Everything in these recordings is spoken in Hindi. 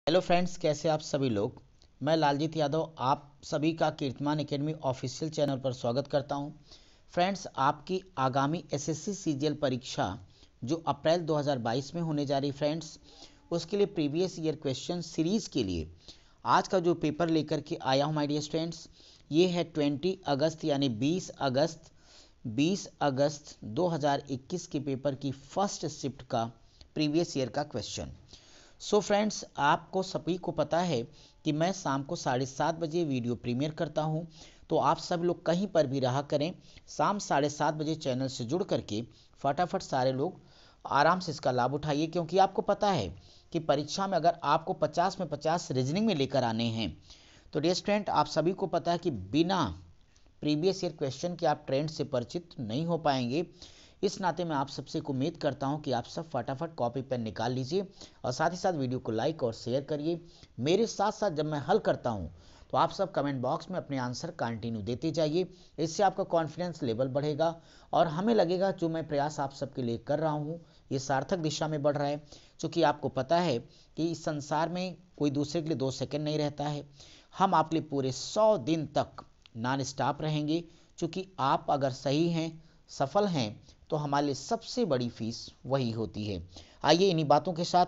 हेलो फ्रेंड्स, कैसे आप सभी लोग। मैं लालजीत यादव आप सभी का कीर्तिमान एकेडमी ऑफिशियल चैनल पर स्वागत करता हूं। फ्रेंड्स, आपकी आगामी एसएससी सीजीएल परीक्षा जो अप्रैल 2022 में होने जा रही फ्रेंड्स, उसके लिए प्रीवियस ईयर क्वेश्चन सीरीज के लिए आज का जो पेपर लेकर के आया हूं माय डियर स्टूडेंट्स, ये है 20 अगस्त यानी 20 अगस्त 2021 के पेपर की फर्स्ट शिफ्ट का प्रीवियस ईयर का क्वेश्चन। सो फ्रेंड्स, आपको सभी को पता है कि मैं शाम को 7:30 बजे वीडियो प्रीमियर करता हूं, तो आप सब लोग कहीं पर भी रहा करें, शाम 7:30 बजे चैनल से जुड़ करके फटाफट सारे लोग आराम से इसका लाभ उठाइए, क्योंकि आपको पता है कि परीक्षा में अगर आपको 50 में 50 रीजनिंग में लेकर आने हैं तो डियर स्टूडेंट, आप सभी को पता है कि बिना प्रीवियस ईयर क्वेश्चन के आप ट्रेंड से परिचित नहीं हो पाएंगे। इस नाते मैं आप सबसे उम्मीद करता हूं कि आप सब फटाफट कॉपी पेन निकाल लीजिए और साथ ही साथ वीडियो को लाइक और शेयर करिए। मेरे साथ साथ जब मैं हल करता हूं तो आप सब कमेंट बॉक्स में अपने आंसर कंटिन्यू देते जाइए। इससे आपका कॉन्फिडेंस लेवल बढ़ेगा और हमें लगेगा जो मैं प्रयास आप सबके लिए कर रहा हूं ये सार्थक दिशा में बढ़ रहा है। क्योंकि आपको पता है कि इस संसार में कोई दूसरे के लिए 2 सेकंड नहीं रहता है। हम आपके लिए पूरे 100 दिन तक नॉन स्टॉप रहेंगे। चूँकि आप अगर सही हैं, सफल हैं, तो हमारे लिए सबसे बड़ी फीस वही होती है। आइए इन्हीं बातों के साथ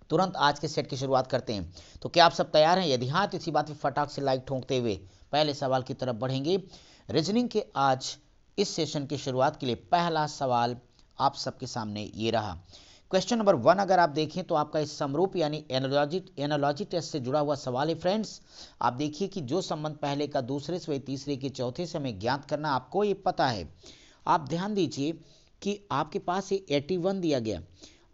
तुरंत आज के सेट की शुरुआत करते हैं। तो क्या आप सब तैयार हैं? यदि हाँ, तो इसी बात पे फटाक से लाइक ठोंकते हुए पहले सवाल की तरफ बढ़ेंगे। रीजनिंग के आज इस सेशन की शुरुआत के लिए पहला सवाल आप सबके सामने ये रहा। क्वेश्चन नंबर 1 अगर आप देखें तो आपका इस समरूप यानी एनालॉजी टेस्ट से जुड़ा हुआ सवाल है। फ्रेंड्स, आप देखिए कि जो संबंध पहले का दूसरे से तीसरे के चौथे से हमें ज्ञात करना, आपको ये पता है। आप ध्यान दीजिए कि आपके पास ये 81 दिया गया।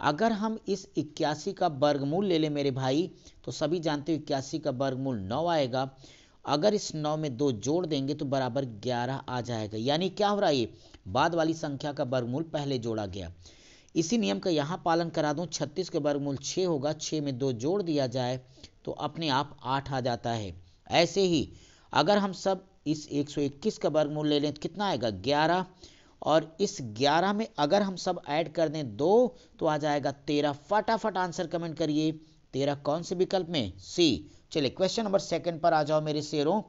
अगर हम इस 81 का वर्गमूल ले लें मेरे भाई, तो सभी जानते हो 81 का वर्गमूल 9 आएगा। अगर इस 9 में 2 जोड़ देंगे तो बराबर 11 आ जाएगा। यानी क्या हो रहा है, ये बाद वाली संख्या का वर्गमूल पहले जोड़ा गया। इसी नियम का यहाँ पालन करा दूं, 36 का वर्गमूल 6 होगा, 6 में 2 जोड़ दिया जाए तो अपने आप 8 आ जाता है। ऐसे ही अगर हम सब इस 121 का वर्गमूल ले लें तो कितना आएगा, 11। और इस 11 में अगर हम सब ऐड कर दें 2 तो आ जाएगा 13। फटाफट आंसर कमेंट करिए, 13 कौन से विकल्प में? सी। चलिए क्वेश्चन नंबर 2 पर आ जाओ मेरे शेरों।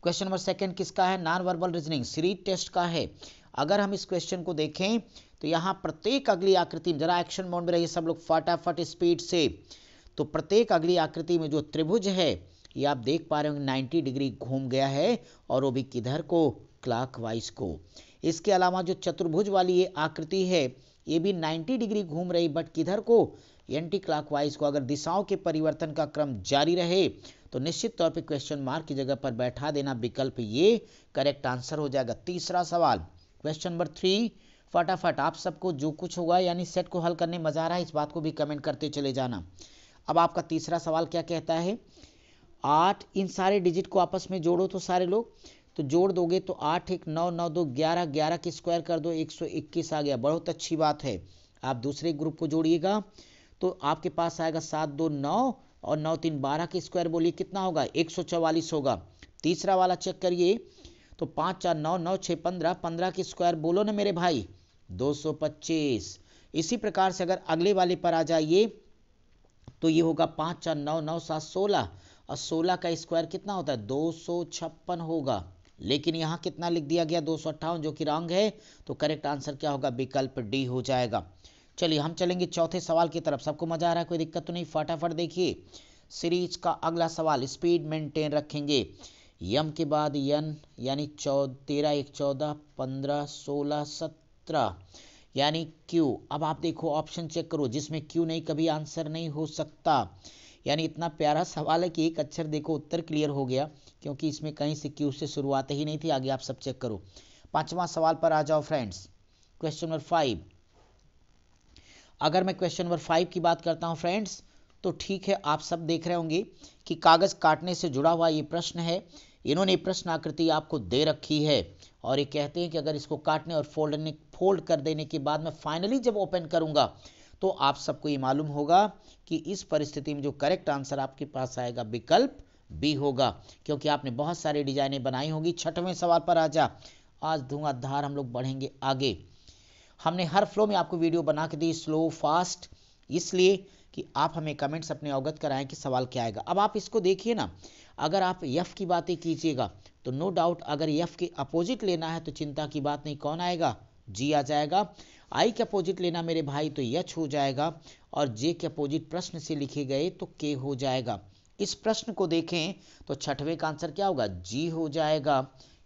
क्वेश्चन नंबर 2 किसका है? Non verbal reasoning series test का है। अगर हम इस क्वेश्चन को देखें तो यहाँ प्रत्येक अगली आकृति में, जरा एक्शन मोड में रहिए सब लोग फटाफट स्पीड से। तो प्रत्येक अगली आकृति में जो त्रिभुज है ये आप देख पा रहे होंगे 90 डिग्री घूम गया है, और वो भी किधर को? क्लॉकवाइज को। इसके अलावा जो चतुर्भुज वाली ये आकृति है ये भी 90 डिग्री घूम रही, बट किधर को? एंटी क्लॉकवाइज को। अगर दिशाओं के परिवर्तन का क्रम जारी रहे तो निश्चित तौर पे क्वेश्चन मार्क की जगह पर बैठा देना विकल्प ये करेक्ट आंसर हो जाएगा। तीसरा सवाल क्वेश्चन नंबर 3, फटाफट आप सबको जो कुछ होगा यानी सेट को हल करने मजा आ रहा है इस बात को भी कमेंट करते चले जाना। अब आपका तीसरा सवाल क्या कहता है? 8 इन सारे डिजिट को आपस में जोड़ो तो सारे लोग, तो जोड़ दोगे तो 8 1 9 9 2 11, 11 की स्क्वायर कर दो 121 आ गया। बहुत अच्छी बात है। आप दूसरे ग्रुप को जोड़िएगा तो आपके पास आएगा 7 2 9 और 9 3 12 की स्क्वायर बोलिए कितना होगा? 144 होगा। तीसरा वाला चेक करिए तो 5 4 9 9 6 15, 15 की स्क्वायर बोलो ना मेरे भाई, 225। इसी प्रकार से अगर अगले वाले पर आ जाइए तो ये होगा 5 4 9 9 7 16, और 16 का स्क्वायर कितना होता है? 256 होगा। लेकिन यहाँ कितना लिख दिया गया? 258, जो कि रॉन्ग है। तो करेक्ट आंसर क्या होगा? विकल्प डी हो जाएगा। चलिए हम चलेंगे चौथे सवाल की तरफ। सबको मजा आ रहा है? कोई दिक्कत तो नहीं? फटाफट देखिए सीरीज का अगला सवाल, स्पीड मेंटेन रखेंगे। यम के बाद यन यानी 13 1 14 15 16 17 यानी क्यू। अब आप देखो ऑप्शन चेक करो, जिसमें क्यू नहीं कभी आंसर नहीं हो सकता। यानी इतना प्यारा सवाल है कि एक अक्षर देखो उत्तर क्लियर हो गया, क्योंकि इसमें कहीं से क्यू से शुरुआत ही नहीं थी। आगे आप सब चेक करो। 5वां सवाल पर आ जाओ फ्रेंड्स। क्वेश्चन नंबर 5, अगर मैं क्वेश्चन नंबर 5 की बात करता हूं फ्रेंड्स, तो ठीक है आप सब देख रहे होंगे कि कागज काटने से जुड़ा हुआ ये प्रश्न है। इन्होंने प्रश्न आकृति आपको दे रखी है और ये कहते हैं कि अगर इसको काटने और फोल्ड कर देने के बाद मैं फाइनली जब ओपन करूंगा तो आप सबको ये मालूम होगा कि इस परिस्थिति में जो करेक्ट आंसर आपके पास आएगा विकल्प बी होगा, क्योंकि आपने बहुत सारी डिजाइनें बनाई होंगी। 6वें सवाल पर आ जा। आज धुआंधार हम लोग बढ़ेंगे आगे। हमने हर फ्लो में आपको वीडियो बना के दी, स्लो फास्ट, इसलिए कि कि आप हमें कमेंट्स अपने अवगत कराएं कि सवाल क्या आएगा। अब आप इसको देखिए ना, अगर आप यफ की बातें कीजिएगा तो नो डाउट अगर यफ के अपोजिट लेना है तो चिंता की बात नहीं, कौन आएगा, जी आ जाएगा। आई के अपोजिट लेना मेरे भाई तो यच हो जाएगा, और जे के अपोजिट प्रश्न से लिखे गए तो के हो जाएगा। इस प्रश्न को देखें तो छठवें का आंसर क्या होगा, जी हो जाएगा,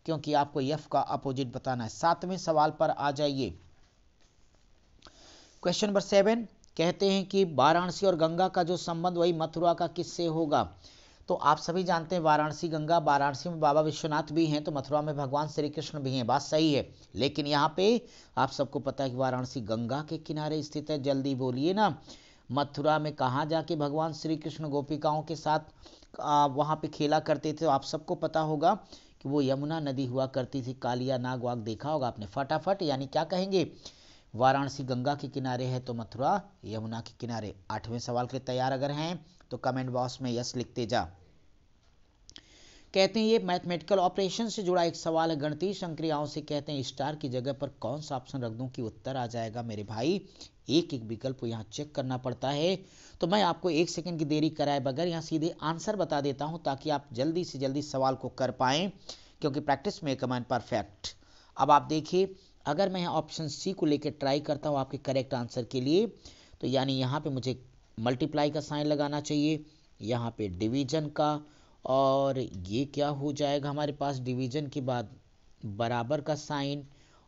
क्योंकि आपको यफ का अपोजिट बताना है। सातवें सवाल पर आ जाइए। क्वेश्चन नंबर 7 कहते हैं कि वाराणसी और गंगा का जो संबंध वही मथुरा का किससे होगा। तो आप सभी जानते हैं वाराणसी गंगा, वाराणसी में बाबा विश्वनाथ भी हैं तो मथुरा में भगवान श्री कृष्ण भी हैं, बात सही है। लेकिन यहाँ पे आप सबको पता है कि वाराणसी गंगा के किनारे स्थित है, जल्दी बोलिए ना। मथुरा में कहाँ जाके भगवान श्री कृष्ण गोपिकाओं के साथ वहाँ पे खेला करते थे, तो आप सबको पता होगा कि वो यमुना नदी हुआ करती थी। कालिया नाग वाग देखा होगा आपने। फटाफट यानी क्या कहेंगे, वाराणसी गंगा के किनारे है तो मथुरा यमुना के किनारे। 8वें सवाल के लिए तैयार अगर हैं तो कमेंट बॉक्स में यस लिखते जा। कहते हैं ये मैथमेटिकल ऑपरेशन से जुड़ा एक सवाल है, गणितीय संक्रियाओं से। कहते हैं स्टार की जगह पर कौन सा ऑप्शन रख दूं कि उत्तर आ जाएगा मेरे भाई। एक एक विकल्प को यहाँ चेक करना पड़ता है, तो मैं आपको 1 सेकंड की देरी कराए बगैर यहाँ सीधे आंसर बता देता हूँ ताकि आप जल्दी से जल्दी सवाल को कर पाएं, क्योंकि practice make a man perfect. अब आप देखिए, अगर मैं ऑप्शन सी को लेकर ट्राई करता हूँ आपके करेक्ट आंसर के लिए, तो यानी यहाँ पे मुझे मल्टीप्लाई का साइन लगाना चाहिए, यहाँ पे डिवीजन का, और ये क्या हो जाएगा हमारे पास डिवीजन के बाद बराबर का साइन,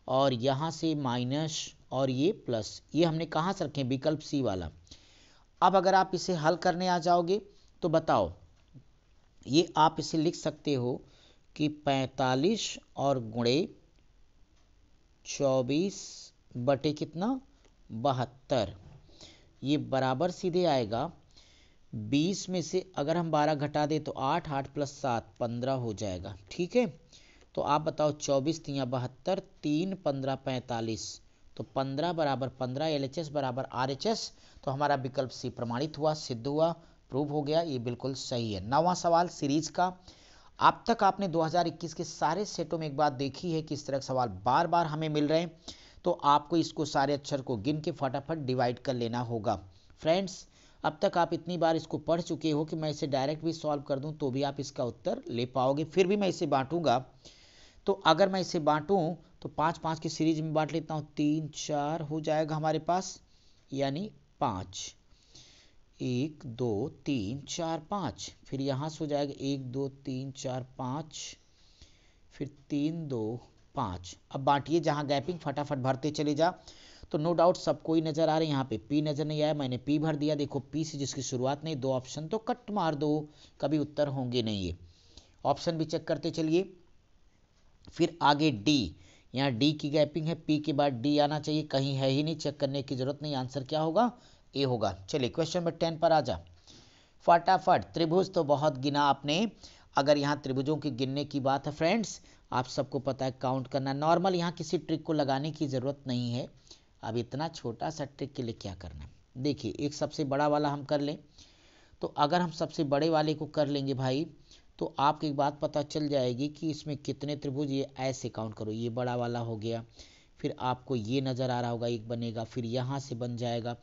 और यहाँ से माइनस और ये प्लस। ये हमने कहाँ से रखे, विकल्प सी वाला। अब अगर आप इसे हल करने आ जाओगे तो बताओ, ये आप इसे लिख सकते हो कि 45 और गुणे 24 बटे कितना 72, ये बराबर सीधे आएगा 20 में से अगर हम 12 घटा दें तो 8, 8 प्लस 7 15 हो जाएगा। ठीक है, तो आप बताओ 24 तिया 72, 3 15 45, तो 15 बराबर 15, LHS बराबर RHS। तो हमारा विकल्प सी प्रमाणित हुआ, सिद्ध हुआ, प्रूव हो गया, ये बिल्कुल सही है। 9वां सवाल सीरीज का। अब तक आपने 2021 के सारे सेटों में एक बात देखी है कि इस तरह के सवाल बार बार हमें मिल रहे हैं, तो आपको इसको सारे अक्षर को गिन के फटाफट डिवाइड कर लेना होगा। फ्रेंड्स, अब तक आप इतनी बार इसको पढ़ चुके हो कि मैं इसे डायरेक्ट भी सॉल्व कर दूं तो भी आप इसका उत्तर ले पाओगे। फिर भी मैं इसे बांटूंगा, तो अगर मैं इसे बांटूं तो 5-5 की सीरीज में बांट लेता हूं, 3 4 हो जाएगा हमारे पास, यानी 5, 1 2 3 4 5। फिर यहाँ से हो जाएगा 1 2 3 4 5, फिर 3 2 5। अब बांटिए, जहाँ गैपिंग फटाफट भरते चले जा। तो नो डाउट सबको ही नजर आ रहे हैं, यहाँ पे पी नजर नहीं आया, मैंने पी भर दिया। देखो पी से जिसकी शुरुआत नहीं, 2 ऑप्शन तो कट मार दो, कभी उत्तर होंगे नहीं। ये ऑप्शन भी चेक करते चलिए। फिर आगे डी, यहाँ डी की गैपिंग है, पी के बाद डी आना चाहिए, कहीं है ही नहीं, चेक करने की जरूरत नहीं। आंसर क्या होगा, ए होगा। चलिए क्वेश्चन नंबर 10 पर आ जा फटाफट। त्रिभुज तो बहुत गिना आपने, अगर यहाँ त्रिभुजों की गिनने की बात है फ्रेंड्स, आप सबको पता है काउंट करना नॉर्मल, यहाँ किसी ट्रिक को लगाने की जरूरत नहीं है। अब इतना छोटा सा ट्रिक के लिए क्या करना है, देखिए एक सबसे बड़ा वाला हम कर लें। तो अगर हम सबसे बड़े वाले को कर लेंगे भाई, तो आपको एक बात पता चल जाएगी कि इसमें कितने त्रिभुज, ये ऐसे काउंट करो, ये बड़ा वाला हो गया, फिर आपको ये नज़र आ रहा होगा एक बनेगा, फिर यहाँ से बन जाएगा,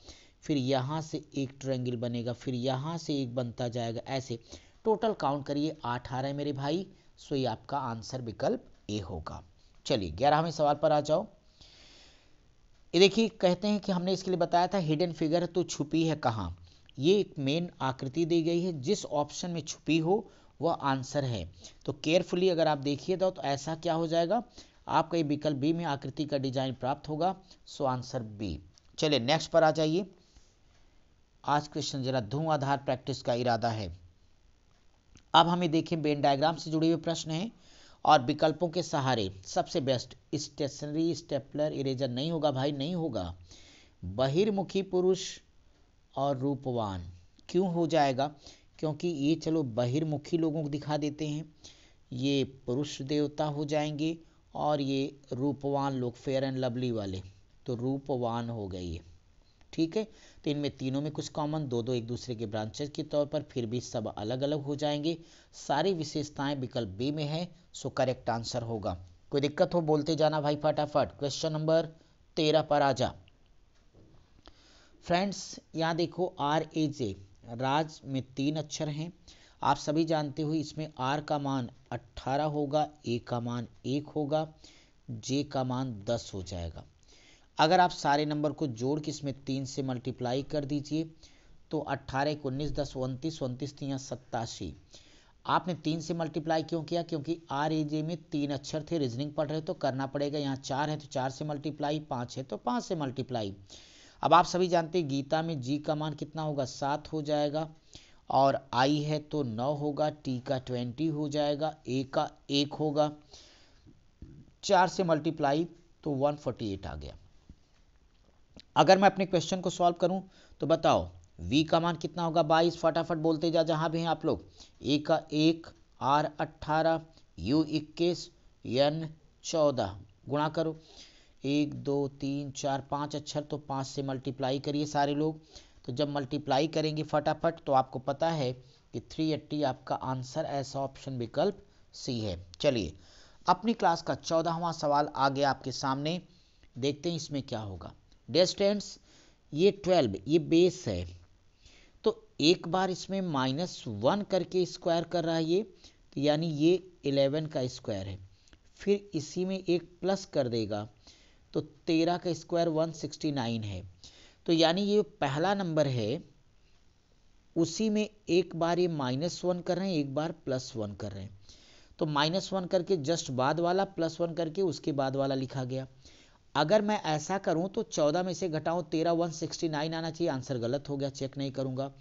फिर यहाँ से एक ट्रायंगल बनेगा, फिर यहाँ से एक बनता जाएगा, ऐसे टोटल काउंट करिए 8 आ रहे हैं मेरे भाई। सो ये आपका आंसर विकल्प ए होगा। चलिए 11वें सवाल पर आ जाओ। ये देखिए, कहते हैं कि हमने इसके लिए बताया था हिडन फिगर तो छुपी है कहाँ। ये एक मेन आकृति दी गई है, जिस ऑप्शन में छुपी हो वह आंसर है। तो केयरफुली अगर आप देखिए तो ऐसा क्या हो जाएगा, आपका ये विकल्प बी में आकृति का डिजाइन प्राप्त होगा। So answer B. चलिए नेक्स्ट पर आ जाइए। आज क्वेश्चन जरा धुआंधार प्रैक्टिस का इरादा है। अब हमें देखें वेन डायग्राम से जुड़े हुए प्रश्न हैं और विकल्पों के सहारे सबसे बेस्ट स्टेशनरी स्टेपलर इरेजर नहीं होगा भाई, नहीं होगा। बहिर्मुखी पुरुष और रूपवान क्यों हो जाएगा, क्योंकि ये चलो बहिर्मुखी लोगों को दिखा देते हैं, ये पुरुष देवता हो जाएंगे, और ये रूपवान लोग फेयर एंड लवली वाले, तो रूपवान हो गए ये। ठीक है, तो इनमें तीनों में कुछ कॉमन, दो दो एक दूसरे के ब्रांचेस के तौर पर, फिर भी सब अलग अलग हो जाएंगे। सारी विशेषताएं विकल्प बी में है। सो करेक्ट आंसर होगा। कोई दिक्कत हो बोलते जाना भाई फटाफट। क्वेश्चन नंबर 13 पर आ जा फ्रेंड्स यहाँ देखो आर ए जे, राज में 3 अक्षर हैं। आप सभी जानते हो इसमें आर का मान 18 होगा, ए का मान 1 होगा, जे का मान 10 हो जाएगा। अगर आप सारे नंबर को जोड़ के इसमें 3 से मल्टीप्लाई कर दीजिए तो 18 1 19 10 29 29 3 87। आपने 3 से मल्टीप्लाई क्यों किया? क्योंकि आर ए जे में 3 अक्षर थे, रीजनिंग पढ़ रहे तो करना पड़ेगा। यहाँ 4 है तो 4 से मल्टीप्लाई, 5 है तो 5 से मल्टीप्लाई। अब आप सभी जानते हैं गीता में जी का मान कितना होगा? 7 हो जाएगा, और आई है तो 9 होगा, टी का 20 हो जाएगा, ए का 1 होगा। 4 से मल्टीप्लाई तो 148 आ गया। अगर मैं अपने क्वेश्चन को सॉल्व करूं तो बताओ v का मान कितना होगा? 22। फटाफट बोलते जा जहां भी हैं आप लोग। a का 1, r 18, u 21, n 14। गुणा करो, 1 2 3 4 5 अक्षर तो 5 से मल्टीप्लाई करिए सारे लोग। तो जब मल्टीप्लाई करेंगे फटाफट तो आपको पता है कि 380 आपका आंसर, ऐसा ऑप्शन विकल्प सी है। चलिए अपनी क्लास का 14वां सवाल आ गया आपके सामने, देखते हैं इसमें क्या होगा। डियर स्टूडेंट्स, ये 12 ये बेस है, तो एक बार इसमें -1 करके स्क्वायर कर रहा है ये, तो यानी ये 11 का स्क्वायर है। फिर इसी में एक प्लस कर देगा तो 13 का स्क्वायर 169 है। तो यानी ये पहला नंबर है, उसी में एक बार ये -1 कर रहे हैं, एक बार +1 कर रहे हैं। तो -1 करके जस्ट बाद वाला, +1 करके उसके बाद वाला लिखा गया। अगर मैं ऐसा करूं तो 14 में से घटाऊं 13, 169 आना चाहिए। आंसर गलत हो गया, चेक नहीं करूंगा।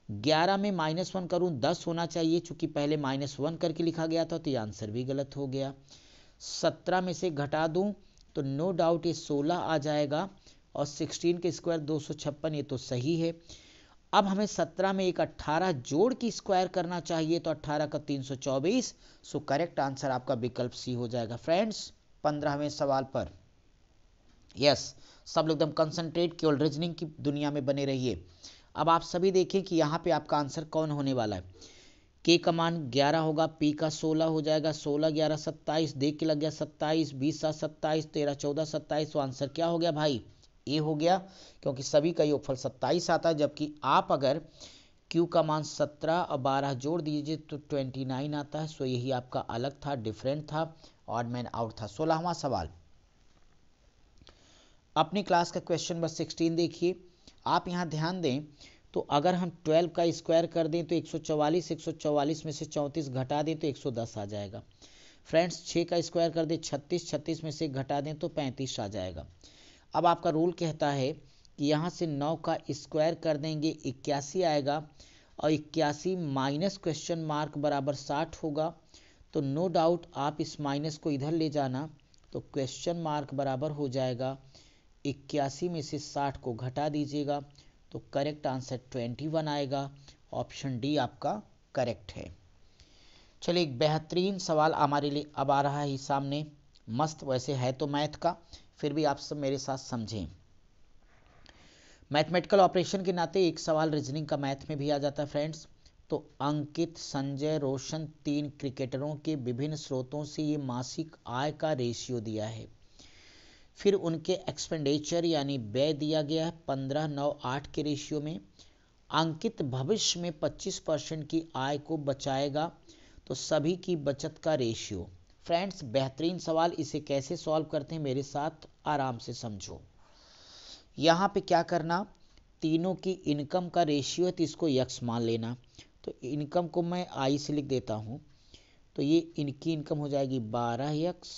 11 में -1 करूं 10 होना चाहिए, चूंकि पहले -1 करके लिखा गया था तो ये आंसर भी गलत हो गया। 17 में से घटा दूं तो नो डाउट ये 16 आ जाएगा, और 16 के स्क्वायर 256, ये तो सही है। अब हमें 17 में एक 18 जोड़ की स्क्वायर करना चाहिए, तो 18 का 324। सो करेक्ट आंसर आपका विकल्प सी हो जाएगा। फ्रेंड्स 15वें सवाल पर यस, सब लोग एकदम कंसंट्रेट, केवल रीजनिंग की दुनिया में बने रहिए। अब आप सभी देखें कि यहाँ पे आपका आंसर कौन होने वाला है। के का मान 11 होगा, पी का 16 हो जाएगा, 16 11 27, देख के लग गया 27, 20 7 27, 13 14 27। तो आंसर क्या हो गया भाई? ए हो गया, क्योंकि सभी का योगफल 27 आता है। जबकि आप अगर क्यू का मान 17 और 12 जोड़ दीजिए तो 29 आता है। सो यही आपका अलग था, डिफरेंट था, ऑड मैन आउट था। 16वां सवाल अपनी क्लास का क्वेश्चन नंबर 16 देखिए। आप यहाँ ध्यान दें तो अगर हम 12 का स्क्वायर कर दें तो 144, 144 में से 34 घटा दें तो 110 आ जाएगा। फ्रेंड्स 6 का स्क्वायर कर दें 36, 36 में से घटा दें तो 35 आ जाएगा। अब आपका रूल कहता है कि यहाँ से 9 का स्क्वायर कर देंगे 81 आएगा, और 81 माइनस क्वेश्चन मार्क बराबर 60 होगा। तो नो डाउट आप इस माइनस को इधर ले जाना, तो क्वेश्चन मार्क बराबर हो जाएगा 81 में से 60 को घटा दीजिएगा, तो करेक्ट आंसर 21 आएगा। ऑप्शन डी आपका करेक्ट है। चलिए एक बेहतरीन सवाल हमारे लिए अब आ रहा है सामने, मस्त वैसे है तो मैथ का, फिर भी आप सब मेरे साथ समझें। मैथमेटिकल ऑपरेशन के नाते एक सवाल रीजनिंग का मैथ में भी आ जाता है फ्रेंड्स। तो अंकित, संजय, रोशन 3 क्रिकेटरों के विभिन्न स्रोतों से ये मासिक आय का रेशियो दिया है। फिर उनके एक्सपेंडिचर यानी व्यय दिया गया है 15 9 8 के रेशियो में। अंकित भविष्य में 25% की आय को बचाएगा, तो सभी की बचत का रेशियो। फ्रेंड्स बेहतरीन सवाल, इसे कैसे सॉल्व करते हैं मेरे साथ आराम से समझो। यहाँ पे क्या करना, तीनों की इनकम का रेशियो है तो इसको यक्स मान लेना। तो इनकम को मैं आई से लिख देता हूँ, तो ये इनकी इनकम हो जाएगी 12x,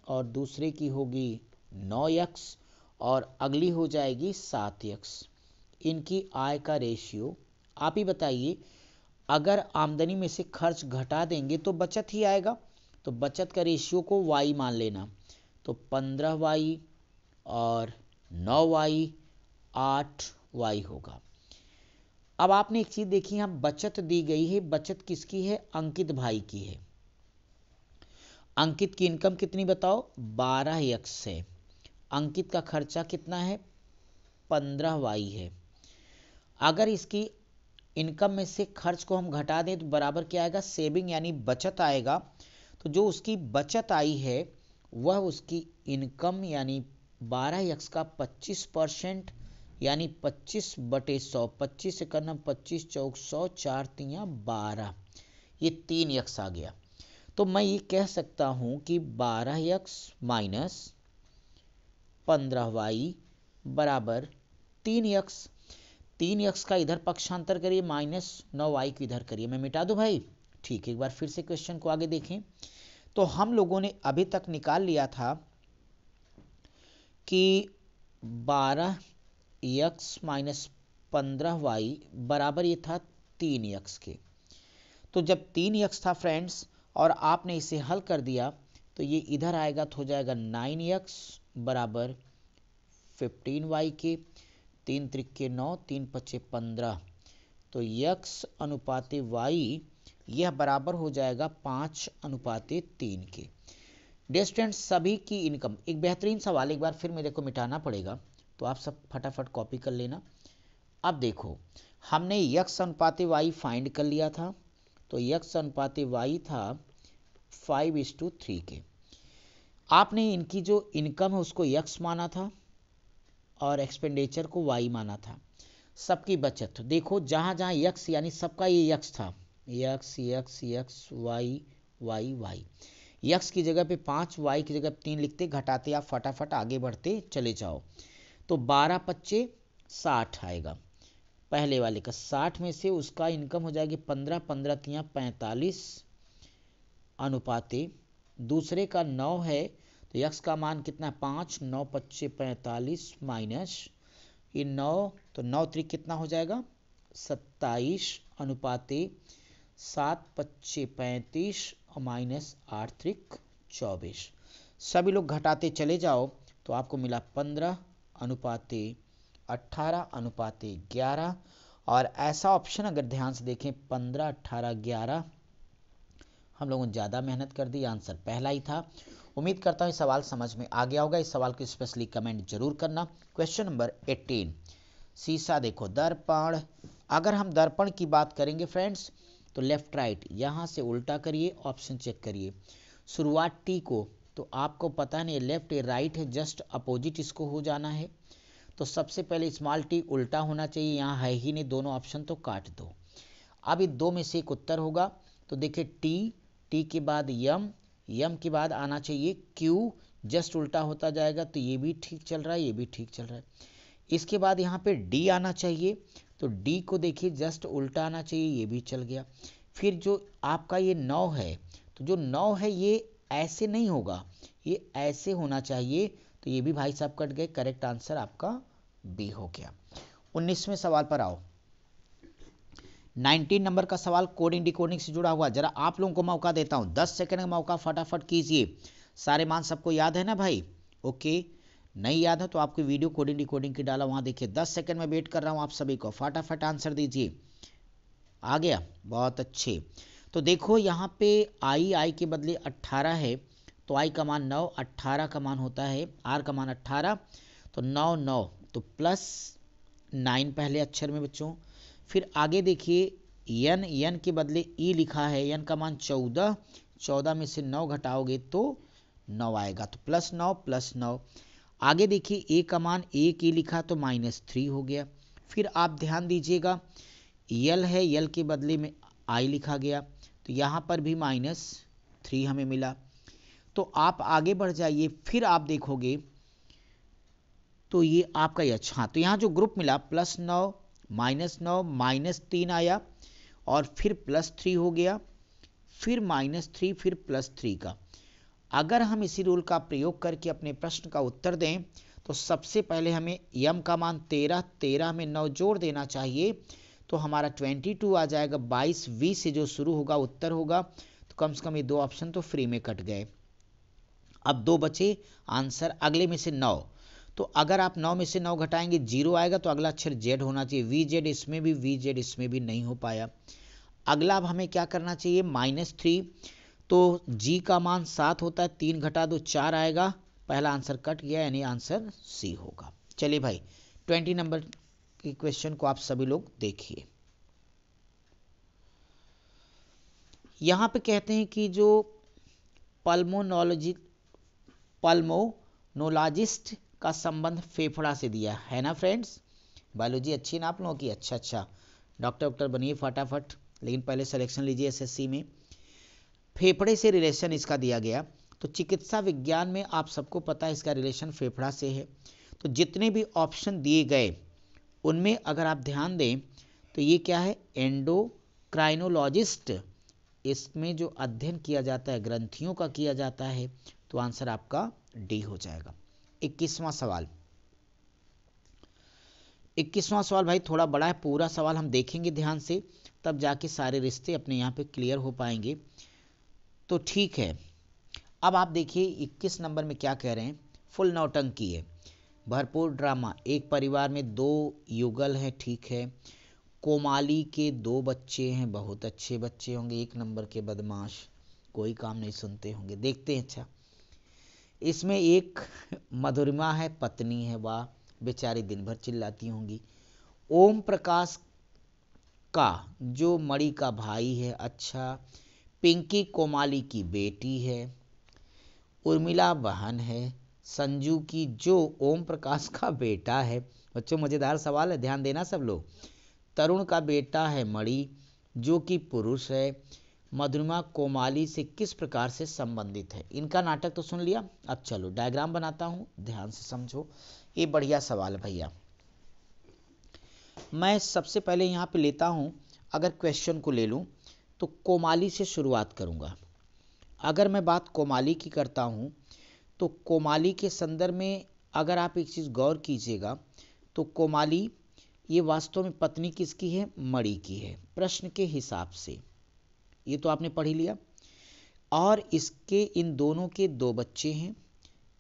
और दूसरे की होगी 9x, और अगली हो जाएगी 7x। इनकी आय का रेशियो आप ही बताइए। अगर आमदनी में से खर्च घटा देंगे तो बचत ही आएगा, तो बचत का रेशियो को y मान लेना। तो 15y और 9y 8y होगा। अब आपने एक चीज देखी, यहाँ बचत दी गई है, बचत किसकी है? अंकित भाई की है। अंकित की इनकम कितनी बताओ? 12x है। अंकित का खर्चा कितना है? 15y है। अगर इसकी इनकम में से खर्च को हम घटा दें तो बराबर क्या आएगा? सेविंग यानी बचत आएगा। तो जो उसकी बचत आई है वह उसकी इनकम यानी 12x का 25% यानी 25/100, 25 से करना 25 चौक 100, 4 तियां 12, ये 3x आ गया। तो मैं ये कह सकता हूं कि 12x माइनस 15y बराबर 3x। 3x का इधर पक्षांतर करिए, माइनस 9y को इधर करिए। मैं मिटा दूं भाई? ठीक है, एक बार फिर से क्वेश्चन को आगे देखें। तो हम लोगों ने अभी तक निकाल लिया था कि 12x माइनस 15y बराबर ये था 3x के। तो जब 3x था फ्रेंड्स और आपने इसे हल कर दिया तो ये इधर आएगा तो हो जाएगा 9x बराबर 15y के। 3 त्रिके 9, 3 पचे 15, तो x अनुपाते y यह बराबर हो जाएगा 5:3 के। डियर स्टूडेंट्स, सभी की इनकम, एक बेहतरीन सवाल, एक बार फिर मेरे को मिटाना पड़ेगा तो आप सब फटाफट कॉपी कर लेना। अब देखो, हमने x अनुपाते y फाइंड कर लिया था, तो x अनुपाते y था 5:3 के। आपने इनकी जो इनकम है उसको x माना था और एक्सपेंडिचर को y माना था। सबकी बचत देखो, जहां जहां x यानी सबका ये x था, x x x y y y, x की जगह पे 5, y की जगह 3 लिखते, घटाते आप फटाफट आगे बढ़ते चले जाओ। तो 12×5 = 60 आएगा। पहले वाले का 60 में से उसका इनकम हो जाएगी 15, 15 तियां 45 अनुपाते, दूसरे का 9 है तो x का मान कितना है 5, 9 पच्चे 45 माइनस ये 9, तो 9 त्रिक कितना हो जाएगा 27 अनुपाते 7 पच्चे 35 और माइनस 8 त्रिक 24। सभी लोग घटाते चले जाओ तो आपको मिला 15 अनुपाते 18 अनुपाते 11। और ऐसा ऑप्शन अगर ध्यान से देखें 15, 18, 11, हम लोगों ने ज़्यादा मेहनत कर दी, आंसर पहला ही था। उम्मीद करता हूँ सवाल समझ में आ गया होगा। इस सवाल को स्पेशली कमेंट जरूर करना। क्वेश्चन नंबर 18, शीशा देखो, दर्पण। अगर हम दर्पण की बात करेंगे फ्रेंड्स तो लेफ्ट राइट यहाँ से उल्टा करिए, ऑप्शन चेक करिए। शुरुआत टी को, तो आपको पता नहीं लेफ्ट या राइट है, जस्ट अपोजिट इसको हो जाना है। तो सबसे पहले स्मॉल टी उल्टा होना चाहिए, यहाँ है ही नहीं, दोनों ऑप्शन तो काट दो। अब ये दो में से एक उत्तर होगा। तो देखिए टी, टी के बाद यम, यम के बाद आना चाहिए क्यू, जस्ट उल्टा होता जाएगा। तो ये भी ठीक चल रहा है, ये भी ठीक चल रहा है। इसके बाद यहाँ पे डी आना चाहिए, तो डी को देखिए जस्ट उल्टा आना चाहिए, ये भी चल गया। फिर जो आपका ये 9 है, तो जो 9 है ये ऐसे नहीं होगा, ये ऐसे होना चाहिए। तो ये भी भाई साहब कट गए, करेक्ट आंसर आपका बी हो गया। 19वें सवाल पर आओ। 19 नंबर का सवाल कोडिंग डिकोडिंग से जुड़ा हुआ। जरा आप लोगों को मौका देता हूं, 10 सेकंड का मौका, फटाफट कीजिए। सारे मान सबको याद है ना भाई? ओके, नहीं याद है तो आपकी वीडियो कोडिंग डिकोडिंग की डाला वहां देखिए। 10 सेकंड में वेट कर रहा हूं आप सभी को, फटाफट आंसर दीजिए। आ गया, बहुत अच्छे। तो देखो यहाँ पे आई के बदले 18 है, तो आई का मान 9, 18 का मान होता है, आर का मान 18, तो 9 9, तो +9 पहले अक्षर में बच्चों। फिर आगे देखिए यन, यन के बदले ई लिखा है, यन का मान 14, 14 में से 9 घटाओगे तो 9 आएगा, तो +9 +9। आगे देखिए ए का मान 1 ई लिखा तो -3 हो गया। फिर आप ध्यान दीजिएगा यल है, यल के बदले में आई लिखा गया, तो यहाँ पर भी -3 हमें मिला। तो आप आगे बढ़ जाइए, फिर आप देखोगे तो ये आपका यच, हाँ, तो यहाँ जो ग्रुप मिला +9 -9 -3 आया और फिर +3 हो गया, फिर -3, फिर +3 का। अगर हम इसी रूल का प्रयोग करके अपने प्रश्न का उत्तर दें तो सबसे पहले हमें यम का मान 13, 13 में 9 जोड़ देना चाहिए, तो हमारा 22 आ जाएगा। 22 वी से जो शुरू होगा उत्तर होगा, तो कम से कम ये दो ऑप्शन तो फ्री में कट गए। अब दो बचे आंसर, अगले में से 9, तो अगर आप 9 में से 9 घटाएंगे 0 आएगा, तो अगला अक्षर जेड होना चाहिए। वी जेड इसमें भी, वी जेड इसमें भी नहीं हो पाया। अगला अब हमें क्या करना चाहिए, -3, तो जी का मान 7 होता है, 3 घटा दो 4 आएगा, पहला आंसर कट गया, यानी आंसर सी होगा। चलिए भाई 20 नंबर के क्वेश्चन को आप सभी लोग देखिए। यहां पे कहते हैं कि जो पल्मोनोलॉजिस्ट का संबंध फेफड़ा से दिया है ना फ्रेंड्स। बायोलॉजी अच्छी ना आप लोगों की? अच्छा अच्छा, डॉक्टर बनिए फटाफट, लेकिन पहले सिलेक्शन लीजिए एसएससी में। फेफड़े से रिलेशन इसका दिया गया, तो चिकित्सा विज्ञान में आप सबको पता है इसका रिलेशन फेफड़ा से है। तो जितने भी ऑप्शन दिए गए उनमें अगर आप ध्यान दें तो ये क्या है, एंडोक्राइनोलॉजिस्ट, इसमें जो अध्ययन किया जाता है ग्रंथियों का किया जाता है, तो आंसर आपका डी हो जाएगा। 21वां सवाल, 21वां सवाल भाई थोड़ा बड़ा है, पूरा सवाल हम देखेंगे ध्यान से, तब जाके सारे रिश्ते अपने यहाँ पे क्लियर हो पाएंगे। तो ठीक है, अब आप देखिए 21 नंबर में क्या कह रहे हैं, फुल नौटंकी है, भरपूर ड्रामा, एक परिवार में 2 युगल हैं, ठीक है, कोमाली के 2 बच्चे हैं, बहुत अच्छे बच्चे होंगे, 1 नंबर के बदमाश, कोई काम नहीं सुनते होंगे, देखते हैं। अच्छा, इसमें एक मधुरिमा है, पत्नी है, वाह बेचारी दिन भर चिल्लाती होंगी। ओम प्रकाश का जो मणि का भाई है, अच्छा, पिंकी कोमाली की बेटी है, उर्मिला बहन है, संजू की जो ओम प्रकाश का बेटा है, बच्चों मजेदार सवाल है, ध्यान देना सब लोग, तरुण का बेटा है मणि जो कि पुरुष है, मधुरिमा कोमाली से किस प्रकार से संबंधित है। इनका नाटक तो सुन लिया, अब चलो डायग्राम बनाता हूं, ध्यान से समझो, ये बढ़िया सवाल है भैया। मैं सबसे पहले यहाँ पे लेता हूं, अगर क्वेश्चन को ले लूं तो कोमाली से शुरुआत करूंगा। अगर मैं बात कोमाली की करता हूं तो कोमाली के संदर्भ में अगर आप एक चीज़ गौर कीजिएगा तो कोमाली ये वास्तव में पत्नी किसकी है, मणि की है, प्रश्न के हिसाब से, ये तो आपने पढ़ ही लिया। और इसके इन दोनों के 2 बच्चे हैं,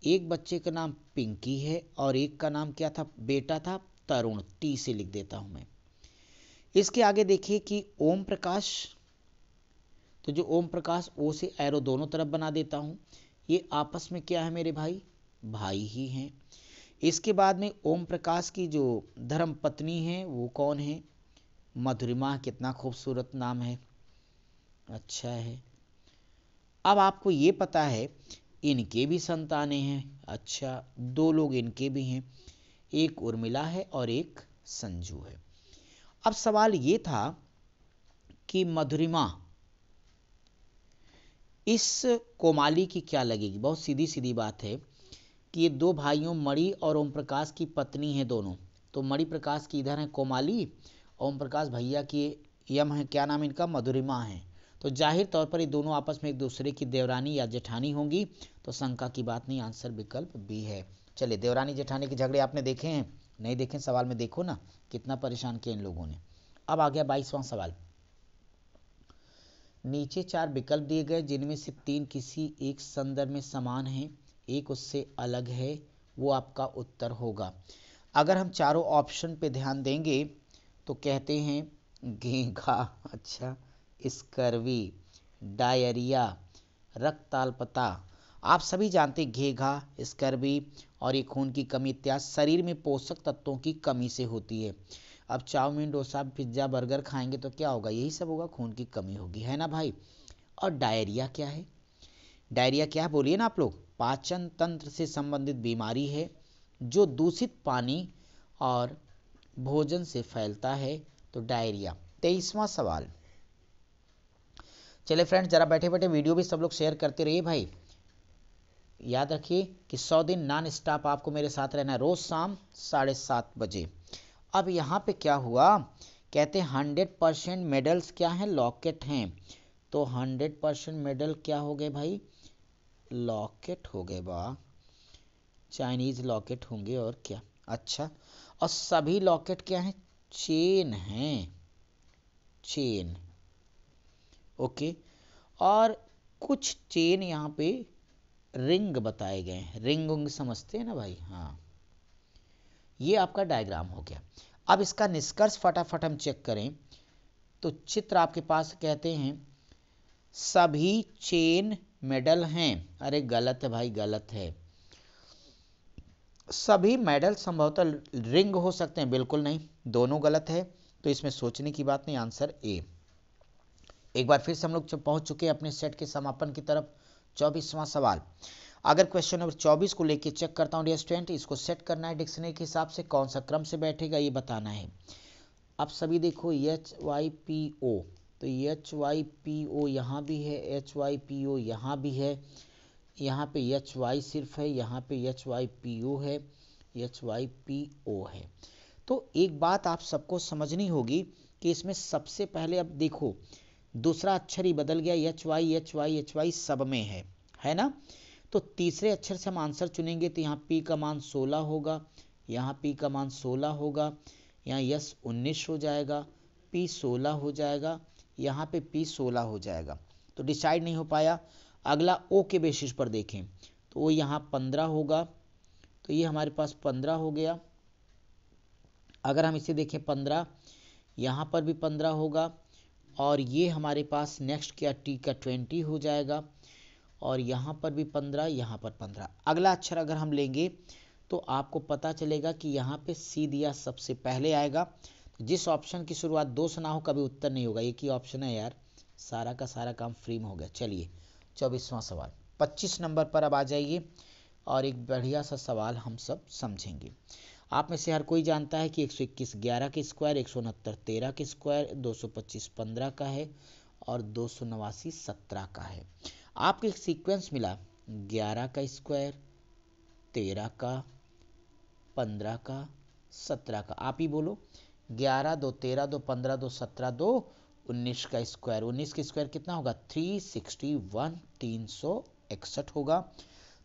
एक बच्चे का नाम पिंकी है और एक का नाम क्या था, बेटा था तरुण, टी से लिख देता हूं मैं। इसके आगे देखिए कि ओम प्रकाश, तो जो ओम प्रकाश, ओ से एरो दोनों तरफ बना देता हूं, ये आपस में क्या है मेरे भाई, भाई ही हैं। इसके बाद में ओम प्रकाश की जो धर्म पत्नी है वो कौन है, मधुरिमा, कितना खूबसूरत नाम है, अच्छा है। अब आपको ये पता है इनके भी संतानें हैं, अच्छा 2 लोग इनके भी हैं, एक उर्मिला है और एक संजू है। अब सवाल ये था कि मधुरिमा इस कोमाली की क्या लगेगी, बहुत सीधी सीधी बात है कि ये 2 भाइयों मणि और ओम प्रकाश की पत्नी है दोनों, तो मणि प्रकाश की इधर है कोमाली, ओम प्रकाश भैया की यम है, क्या नाम इनका, मधुरिमा है, तो जाहिर तौर पर ये दोनों आपस में एक दूसरे की देवरानी या जेठानी होंगी, तो शंका की बात नहीं, आंसर विकल्प बी है। चलिए, देवरानी जेठानी के झगड़े आपने देखे हैं, नहीं देखे सवाल में देखो ना, कितना परेशान किया इन लोगों ने। अब आ गया 22वां सवाल, नीचे 4 विकल्प दिए गए जिनमें से 3 किसी एक संदर्भ में समान हैं, एक उससे अलग है, वो आपका उत्तर होगा। अगर हम चारों ऑप्शन पे ध्यान देंगे तो कहते हैं घेंघा, अच्छा, स्कर्वी, डायरिया, रक्ताल्पता, आप सभी जानते हैं घेंघा, स्कर्वी और ये खून की कमी इत्यादि शरीर में पोषक तत्वों की कमी से होती है। अब चाउमीन, डोसा, पिज्जा, बर्गर खाएंगे तो क्या होगा, यही सब होगा, खून की कमी होगी, है ना भाई। और डायरिया क्या है, डायरिया क्या है बोलिए ना आप लोग, पाचन तंत्र से संबंधित बीमारी है जो दूषित पानी और भोजन से फैलता है, तो डायरिया। 23वां सवाल, चले फ्रेंड्स जरा बैठे बैठे वीडियो भी सब लोग शेयर करते रहिए भाई, याद रखिए कि 100 दिन नॉन स्टॉप आपको मेरे साथ रहना है, रोज शाम 7:30 बजे। अब यहाँ पे क्या हुआ, कहते हैं 100% मेडल्स क्या हैं, लॉकेट हैं, तो 100% मेडल क्या हो गए भाई, लॉकेट हो गए, वाह, चाइनीज लॉकेट होंगे और क्या, अच्छा, और सभी लॉकेट क्या हैं, चेन हैं, चेन, ओके, और कुछ चेन यहाँ पे रिंग बताए गए हैं, रिंग उंग समझते हैं ना भाई, हाँ, ये आपका डायग्राम हो गया। अब इसका निष्कर्ष फटाफट हम चेक करें तो चित्र आपके पास कहते हैं सभी चेन मेडल हैं, अरे गलत है भाई, गलत है, सभी मेडल संभवतः रिंग हो सकते हैं, बिल्कुल नहीं, दोनों गलत है, तो इसमें सोचने की बात नहीं, आंसर ए। एक बार फिर से हम लोग पहुंच चुके हैं अपने सेट के समापन की तरफ। 24वां सवाल, अगर क्वेश्चन नंबर 24 को लेके चेक करता हूँ डियर स्टूडेंट, इसको सेट करना है डिक्शनरी के हिसाब से, कौन सा क्रम से बैठेगा ये बताना है। अब सभी देखो HYPO, तो HYPO यहाँ भी है, HYPO यहाँ भी है, यहाँ पे HY सिर्फ है, यहाँ पे HYPO है, HYPO है। तो एक बात आप सबको समझनी होगी कि इसमें सबसे पहले अब देखो दूसरा अक्षर ही बदल गया, HY सब में है ना। तो तीसरे अक्षर से हम आंसर चुनेंगे तो यहाँ P का मान 16 होगा, यहाँ P का मान 16 होगा, यहाँ यस 19 हो जाएगा, P 16 हो जाएगा, यहाँ पे P 16 हो जाएगा। तो डिसाइड नहीं हो पाया। अगला O के बेसिस पर देखें तो वो यहाँ 15 होगा, तो ये हमारे पास 15 हो गया। अगर हम इसे देखें 15, यहाँ पर भी 15 होगा, और ये हमारे पास नेक्स्ट क्या T का 20 हो जाएगा, और यहाँ पर भी 15, यहाँ पर 15। अगला अक्षर अगर हम लेंगे तो आपको पता चलेगा कि यहाँ पे C दिया सबसे पहले आएगा। जिस ऑप्शन की शुरुआत 2 से ना हो कभी उत्तर नहीं होगा, एक ही ऑप्शन है यार, सारा का सारा काम फ्री में हो गया। चलिए 24वां सवाल, 25 नंबर पर अब आ जाइए और एक बढ़िया सा सवाल हम सब समझेंगे। आप में से हर कोई जानता है कि 121 11 के स्क्वायर, 169 13 के स्क्वायर, 225 15 का है और 289 17 का है। आपको एक सीक्वेंस मिला 11 का स्क्वायर, 13 का, 15 का, 17 का। आप ही बोलो 11 2 13 2 15 2 17 2 19 का स्क्वायर। 19 का स्क्वायर कितना होगा? 361, 361 होगा।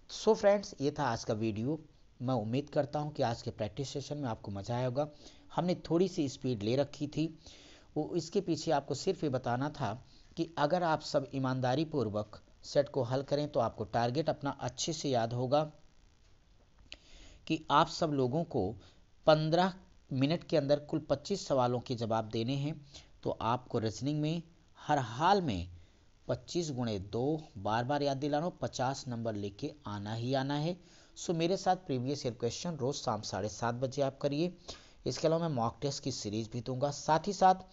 सो फ्रेंड्स, ये था आज का वीडियो। मैं उम्मीद करता हूँ कि आज के प्रैक्टिस सेशन में आपको मजा आया होगा। हमने थोड़ी सी स्पीड ले रखी थी, वो इसके पीछे आपको सिर्फ ये बताना था कि अगर आप सब ईमानदारी पूर्वक सेट को हल करें तो आपको टारगेट अपना अच्छे से याद होगा कि आप सब लोगों को 15 मिनट के अंदर कुल 25 सवालों के जवाब देने हैं। तो आपको रीजनिंग में हर हाल में 25 गुणे 2 बार बार याद दिलाना, 50 नंबर लेके आना ही आना है। सो मेरे साथ प्रीवियस ईयर क्वेश्चन रोज शाम 7:30 बजे आप करिए। इसके अलावा मैं मॉक टेस्ट की सीरीज भी दूंगा। साथ ही साथ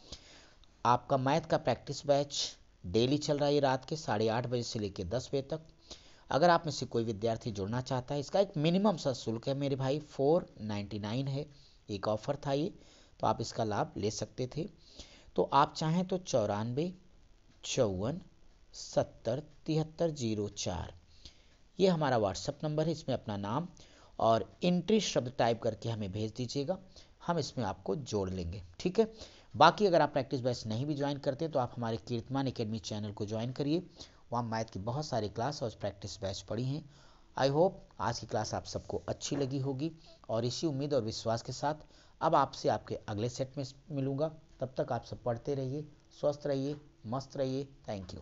आपका मैथ का प्रैक्टिस बैच डेली चल रहा है रात के 8:30 बजे से लेकर 10 बजे तक। अगर आप में से कोई विद्यार्थी जुड़ना चाहता है, इसका एक मिनिमम सा शुल्क है मेरे भाई, 499 है। एक ऑफर था ये, तो आप इसका लाभ ले सकते थे। तो आप चाहें तो 94 54 70 73 04 ये हमारा व्हाट्सएप नंबर है। इसमें अपना नाम और एंट्री शब्द टाइप करके हमें भेज दीजिएगा, हम इसमें आपको जोड़ लेंगे, ठीक है। बाकी अगर आप प्रैक्टिस बैच नहीं भी ज्वाइन करते तो आप हमारे कीर्तमान एकेडमी चैनल को ज्वाइन करिए, वहाँ मैथ की बहुत सारी क्लास और प्रैक्टिस बैच पढ़ी हैं। आई होप आज की क्लास आप सबको अच्छी लगी होगी, और इसी उम्मीद और विश्वास के साथ अब आपसे आपके अगले सेट में मिलूंगा। तब तक आप सब पढ़ते रहिए, स्वस्थ रहिए, मस्त रहिए। Thank you.